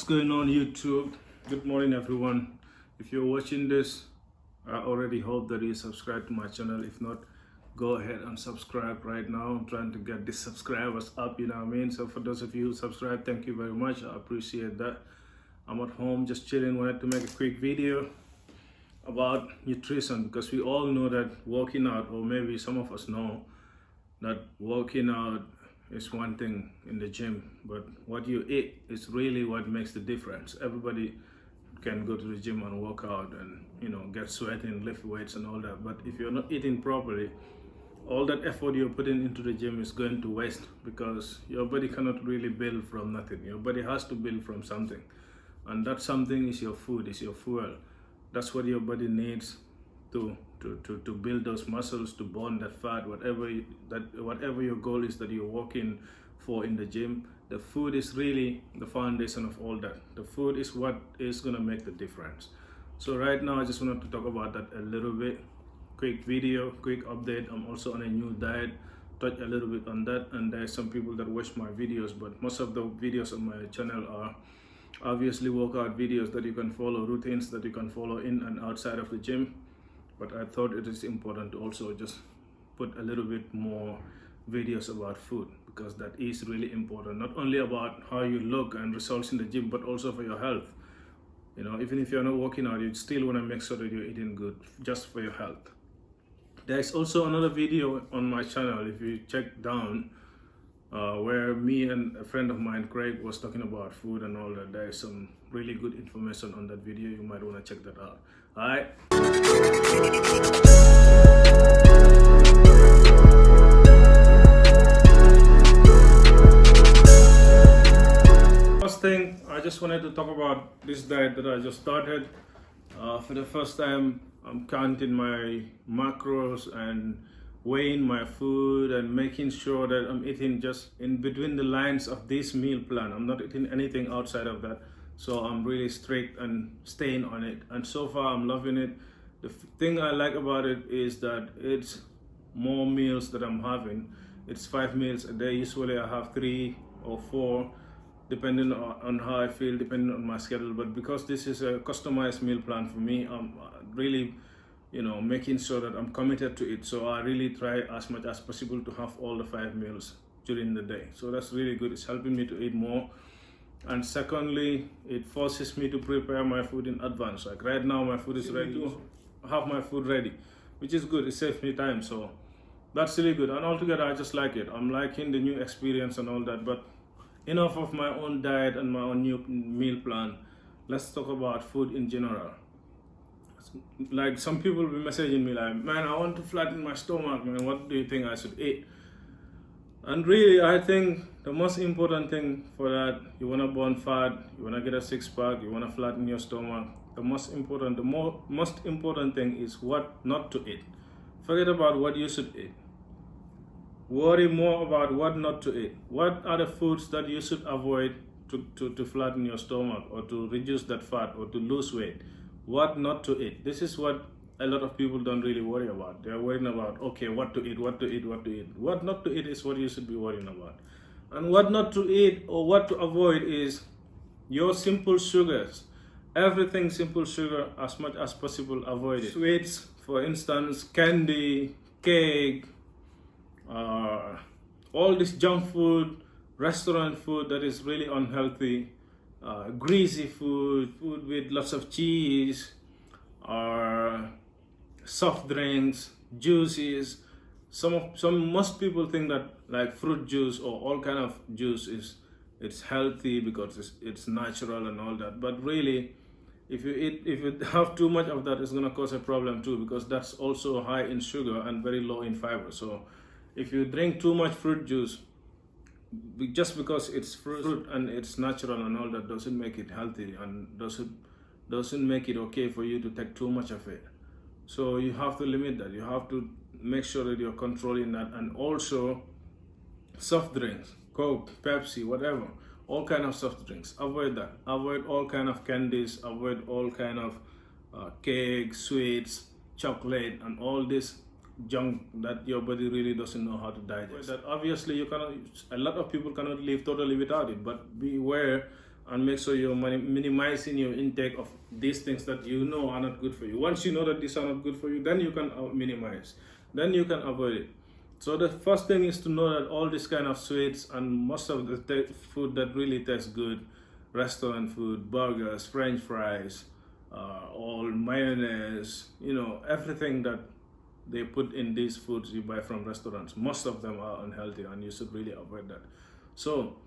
going on YouTube? Good morning everyone. If you're watching this, I already hope that you subscribe to my channel. If not, go ahead and subscribe right now. I'm trying to get the subscribers up, you know what I mean? So for those of you who subscribe, thank you very much. I appreciate that. I'm at home just chilling. Wanted to make a quick video about nutrition because we all know that working out, or maybe some of us know that working out is one thing in the gym, but what you eat is really what makes the difference. Everybody can go to the gym and work out and get sweating, lift weights and all that, but if you're not eating properly, all that effort you're putting into the gym is going to waste, because your body cannot really build from nothing. Your body has to build from something, and that something is your food, is your fuel. That's what your body needs to build those muscles, to burn that fat, whatever your goal is that you're working for in the gym. The food is really the foundation of all that. The food is what is going to make the difference. So right now I just wanted to talk about that a little bit. Quick video, quick update. I'm also on a new diet, touch a little bit on that, and there's some people that watch my videos, but most of the videos on my channel are obviously workout videos that you can follow, routines that you can follow in and outside of the gym. But I thought it is important to also just put a little bit more videos about food, because that is really important, not only about how you look and results in the gym, but also for your health. Even if you're not working out, you still want to make sure that you're eating good just for your health. There's also another video on my channel, if you check down, where me and a friend of mine, Craig, was talking about food and all that. There is some really good information on that video. You might want to check that out. Alright. First thing, I just wanted to talk about this diet that I just started. For the first time, I'm counting my macros and weighing my food and making sure that I'm eating just in between the lines of this meal plan. I'm not eating anything outside of that. So I'm really strict and staying on it. And so far I'm loving it. The thing I like about it is that it's more meals that I'm having. It's 5 meals a day. Usually I have 3 or 4, depending on how I feel, depending on my schedule. But because this is a customized meal plan for me, I'm really making sure that I'm committed to it. So I really try as much as possible to have all the 5 meals during the day. So that's really good. It's helping me to eat more. And secondly, it forces me to prepare my food in advance. Like right now, my food is ready to have my food ready, which is good. It saves me time. So that's really good. And altogether, I just like it. I'm liking the new experience and all that. But enough of my own diet and my own new meal plan. Let's talk about food in general. Like some people will be messaging me like, man, I want to flatten my stomach, man. What do you think I should eat? And really, I think the most important thing for that, you want to burn fat, you want to get a 6-pack, you want to flatten your stomach. The most important thing is what not to eat. Forget about what you should eat. Worry more about what not to eat. What are the foods that you should avoid to flatten your stomach, or to reduce that fat, or to lose weight? What not to eat. This is what a lot of people don't really worry about. They're worrying about, okay, what to eat, what to eat, what to eat. What not to eat is what you should be worrying about. And what not to eat or what to avoid is your simple sugars. Everything simple sugar, as much as possible, avoid it. Sweets, for instance, candy, cake, all this junk food, restaurant food that is really unhealthy, greasy food with lots of cheese, or soft drinks, juices. Most people think that like fruit juice or all kind of juice it's healthy because it's natural and all that. But really, if you have too much of that, it's gonna cause a problem too, because that's also high in sugar and very low in fiber. So if you drink too much fruit juice, just because it's fruit and it's natural and all that, doesn't make it healthy, and doesn't make it okay for you to take too much of it. So you have to limit that. You have to make sure that you're controlling that. And also soft drinks, Coke, Pepsi, whatever, all kind of soft drinks, avoid that. Avoid all kind of candies, avoid all kind of cakes, sweets, chocolate, and all this junk that your body really doesn't know how to digest. That obviously a lot of people cannot live totally without it, but beware and make sure you're minimizing your intake of these things that you know are not good for you. Once you know that these are not good for you, then you can minimize, then you can avoid it. So the first thing is to know that all this kind of sweets and most of the food that really tastes good, restaurant food, burgers, French fries, all mayonnaise, everything that they put in these foods you buy from restaurants, most of them are unhealthy, and you should really avoid that. So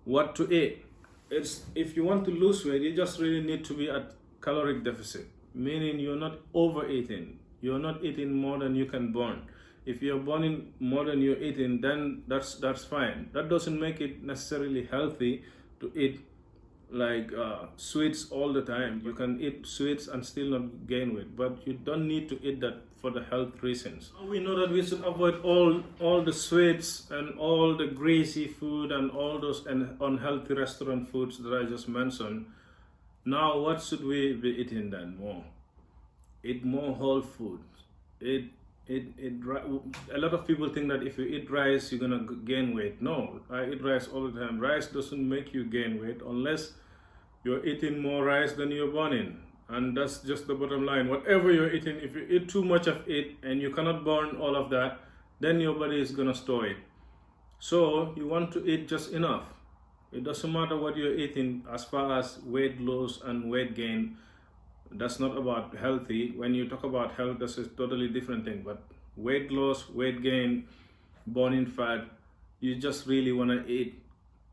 what to eat? It's, if you want to lose weight, you just really need to be at caloric deficit, meaning you're not overeating, you're not eating more than you can burn. If you're burning more than you're eating, then that's fine. That doesn't make it necessarily healthy to eat like sweets all the time. You can eat sweets and still not gain weight, but you don't need to eat that for the health reasons. We know that we should avoid all the sweets and all the greasy food and all those unhealthy restaurant foods that I just mentioned. Now what should we be eating then? Eat more whole foods. A lot of people think that if you eat rice you're gonna gain weight. No, I eat rice all the time. Rice doesn't make you gain weight unless you're eating more rice than you're burning, and that's just the bottom line. Whatever you're eating, if you eat too much of it and you cannot burn all of that, then your body is gonna store it. So you want to eat just enough. It doesn't matter what you're eating as far as weight loss and weight gain. That's not about healthy. When you talk about health, that's a totally different thing. But weight loss, weight gain, burning fat, you just really want to eat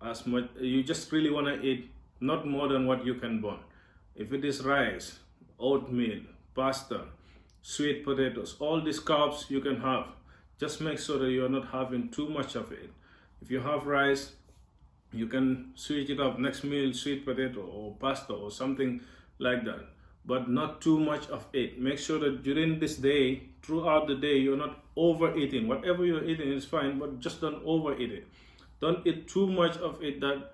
as much. You just really want to eat not more than what you can burn. If it is rice, oatmeal, pasta, sweet potatoes, all these carbs you can have. Just make sure that you're not having too much of it. If you have rice, you can switch it up. Next meal, sweet potato or pasta or something like that, but not too much of it. Make sure that during this day, throughout the day, you're not overeating. Whatever you're eating is fine, but just don't overeat it. Don't eat too much of it that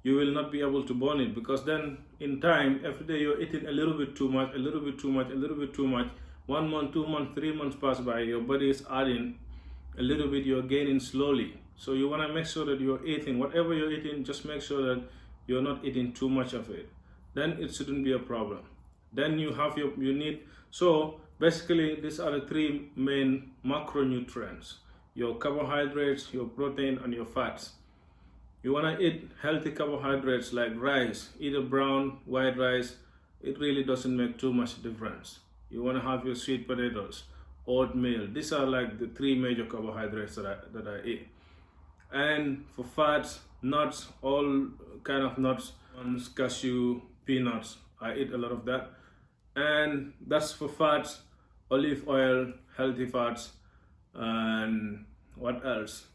you will not be able to burn it, because then in time, every day you're eating a little bit too much, a little bit too much, a little bit too much. 1 month, 2 months, 3 months pass by, your body is adding a little bit, you're gaining slowly. So you want to make sure that you're eating, whatever you're eating, just make sure that you're not eating too much of it. Then it shouldn't be a problem. Then you have you need, so basically these are the three main macronutrients: your carbohydrates, your protein, and your fats. You want to eat healthy carbohydrates like rice, either brown, white rice. It really doesn't make too much difference. You want to have your sweet potatoes, oatmeal. These are like the three major carbohydrates that I eat. And for fats, nuts, all kind of nuts, cashew, peanuts, I eat a lot of that. And that's for fats: olive oil, healthy fats, and what else?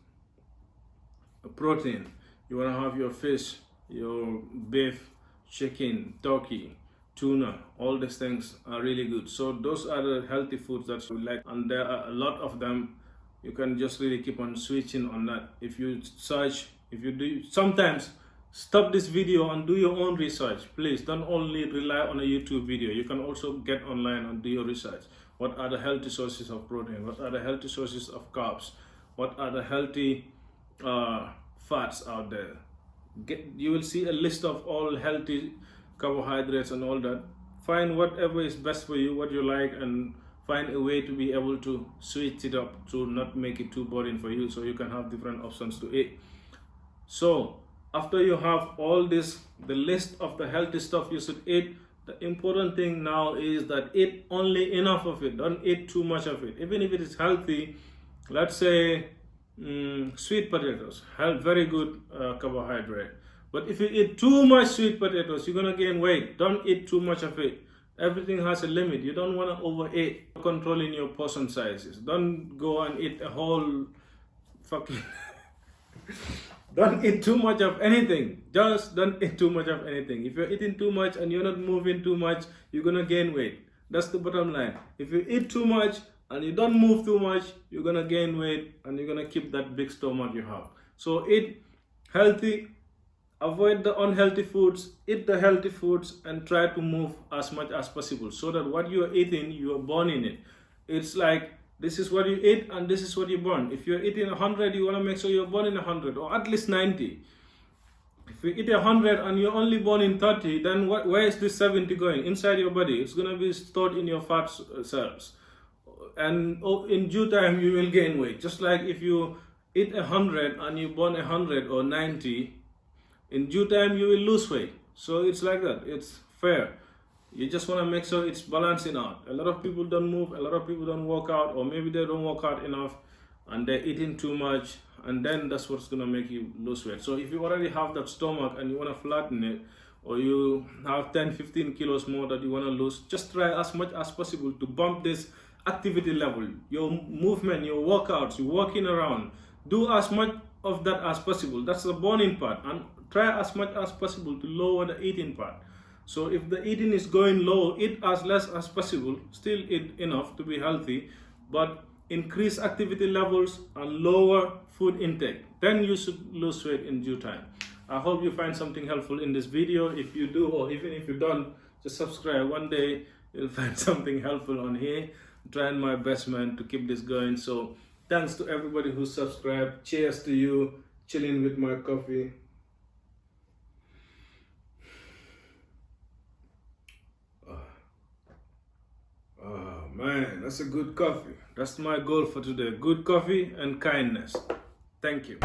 Protein. You want to have your fish, your beef, chicken, turkey, tuna. All these things are really good. So those are the healthy foods that we like, and there are a lot of them. You can just really keep on switching on that. If you search, if you do, sometimes stop this video and do your own research. Please don't only rely on a YouTube video. You can also get online and do your research. What are the healthy sources of protein? What are the healthy sources of carbs? What are the healthy fats out there? You will see a list of all healthy carbohydrates and all that. Find whatever is best for you, what you like, and find a way to be able to switch it up to not make it too boring for you, so you can have different options to eat. So after you have all this, the list of the healthy stuff you should eat, the important thing now is that eat only enough of it. Don't eat too much of it. Even if it is healthy, let's say sweet potatoes, very good carbohydrate. But if you eat too much sweet potatoes, you're gonna gain weight. Don't eat too much of it. Everything has a limit. You don't want to overeat. Controlling your portion sizes. Don't go and eat a whole fucking don't eat too much of anything. Just don't eat too much of anything. If you're eating too much and you're not moving too much, you're gonna gain weight. That's the bottom line. If you eat too much and you don't move too much, you're gonna gain weight and you're gonna keep that big stomach you have. So eat healthy, avoid the unhealthy foods, eat the healthy foods, and try to move as much as possible, so that what you are eating, you are burning it. It's like, this is what you eat and this is what you burn. If you're eating 100, you want to make sure you're burning 100 or at least 90. If you eat 100 and you're only burning 30, then where is this 70 going? Inside your body. It's going to be stored in your fat cells. And in due time, you will gain weight. Just like if you eat 100 and you burn 100 or 90, in due time, you will lose weight. So it's like that. It's fair. You just want to make sure it's balancing out. A lot of people don't move, a lot of people don't work out, or maybe they don't work out enough and they're eating too much, and then that's what's going to make you lose weight. So if you already have that stomach and you want to flatten it, or you have 10-15 kilos more that you want to lose, just try as much as possible to bump this activity level. Your movement, your workouts, your walking around, do as much of that as possible. That's the burning part, and try as much as possible to lower the eating part. So if the eating is going low, eat as less as possible, still eat enough to be healthy, but increase activity levels and lower food intake. Then you should lose weight in due time. I hope you find something helpful in this video. If you do, or even if you don't, just subscribe. One day you'll find something helpful on here. I'm trying my best, man, to keep this going. So thanks to everybody who subscribed. Cheers to you. Chilling with my coffee. Oh man, that's a good coffee. That's my goal for today. Good coffee and kindness. Thank you.